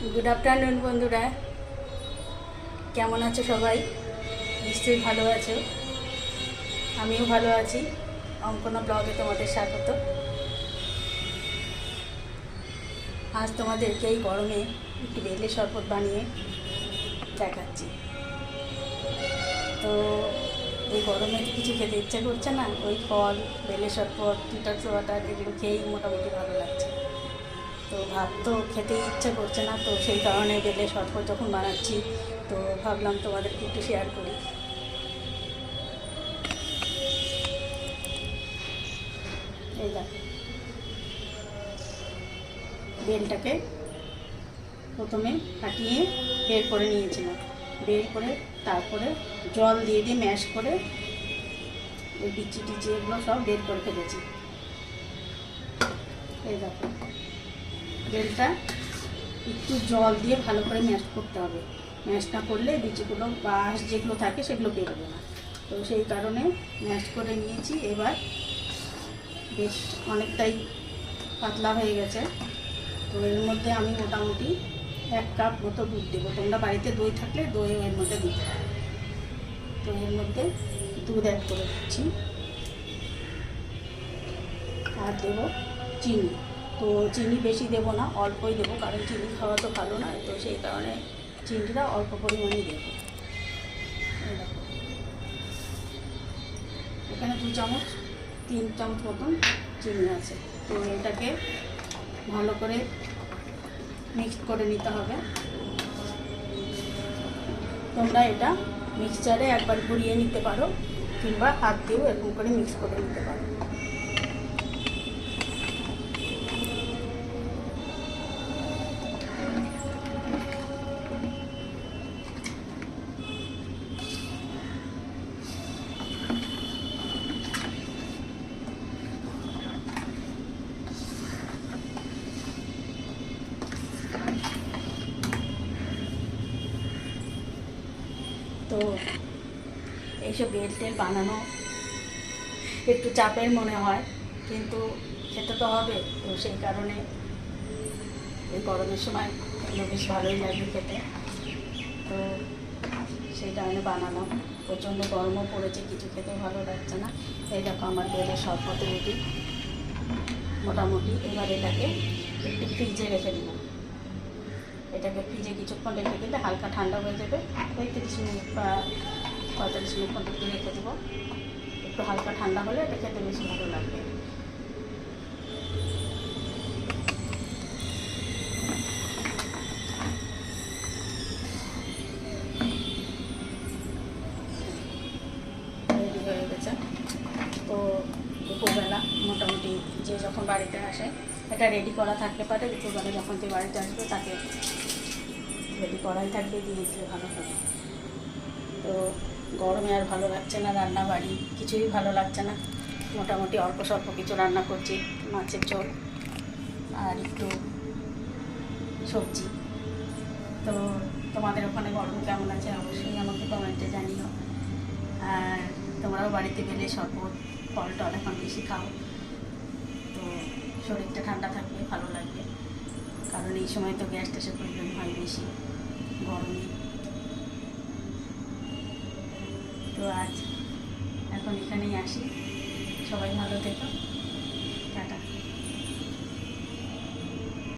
Good afternoon বন্ধুরা, কেমন আছো সবাই? নিশ্চয়ই ভালো আছো। আমিও ভালো আছি। অঙ্কনা ব্লগে তোমাদের স্বাগত। আজ তোমাদেরকে এই গরমে একটু বেলের শরবত বানিয়ে দেখাচ্ছি। তো এই গরমে কিছু খেতে ইচ্ছা করছে না, ওই ফল, বেলের শরবত, ডিটক্স ওয়াটার এগুলো খেয়েই মোটামুটি ভালো লাগছে। তো ভাত তো খেতে ইচ্ছা করছে না, তো সেই কারণে বেলের শরবত যখন বানাচ্ছি তো ভাবলাম তোমাদেরকে একটু শেয়ার করি। এই দেখো, বেলটাকে প্রথমে ফাটিয়ে বের করে নিয়েছিলাম। বের করে তারপরে জল দিয়ে দিয়ে ম্যাশ করে ওই বিচি টিচি এগুলো সব বের করে ফেলেছি। এই দেখো, বেলটা একটু জল দিয়ে ভালো করে ম্যাশ করতে হবে। ম্যাশ না করলে বিচিগুলো বা আঁশ যেগুলো থাকে সেগুলো বেরোবে না। তো সেই কারণে ম্যাশ করে নিয়েছি। এবার বেশ অনেকটাই পাতলা হয়ে গেছে। তো এর মধ্যে আমি মোটামুটি 1 কাপ মতো দুধ দেবো। তোমরা বাড়িতে দই থাকলে দই এর মধ্যে দিতে পারো। তো এর মধ্যে দুধ অ্যাড করে দিচ্ছি, আর দেবো চিনি। তো চিনি বেশি দেবো না, অল্পই দেবো, কারণ চিনি খাওয়া তো ভালো না। তো সেই কারণে চিনিটা অল্প পরিমাণেই দেবো। এখানে 2 চামচ 3 চামচ মতন চিনি আছে। তো এটাকে ভালো করে মিক্স করে নিতে হবে। তোমরা এটা মিক্সচারে একবার ঘুরিয়ে নিতে পারো, কিংবা হাত দিয়েও এরকম করে মিক্স করে নিতে পারো। তো এইসব বেল টেল বানানো একটু চাপের মনে হয়, কিন্তু খেতে তো হবে। তো সেই কারণে এই গরমের সময় এগুলো বেশ ভালোই লাগবে খেতে। তো সেই কারণে বানানো। প্রচণ্ড গরমও পড়েছে, কিছু খেতে ভালো লাগছে না। এই দেখো, আমার বেলের শরবত রেডি মোটামুটি। এবার এটাকে একটু ফ্রিজে রেখে দিলাম। এটাকে ফ্রিজে কিছুক্ষণ রেখে দিলে হালকা ঠান্ডা হয়ে যাবে। ওই 30 মিনিট বা 45 মিনিট মতো রেখে দেবো। একটু হালকা ঠান্ডা হলে এটা খেতে বেশি ভালো লাগবে। রেডি হয়ে গেছে। তো দুপুরবেলা মোটামুটি যে যখন বাড়িতে আসে এটা রেডি করা থাকতে পারে। দুপুরবেলা যখন যে বাড়িতে আসবে তাকে রেডি করাই থাকবে, দিয়ে দিলে ভালো হবে। তো গরমে আর ভালো লাগছে না, রান্না বাড়ি কিছুই ভালো লাগছে না। মোটামুটি অল্প স্বল্প কিছু রান্না করছি, মাছের ঝোল আর একটু সবজি। তো তোমাদের ওখানে গরম কেমন আছে অবশ্যই আমাকে কমেন্টে জানিও। আর তোমরাও বাড়িতে গেলে শরবত, ফল টল এখন বেশি খাও। তো শরীরটা ঠান্ডা থাকবে, ভালো লাগবে। কারণ এই সময় তো গ্যাস ট্যাসের প্রবলেম হয় বেশি গরমে। তো আজ এখন এখানেই আসি। সবাই ভালো থেকো।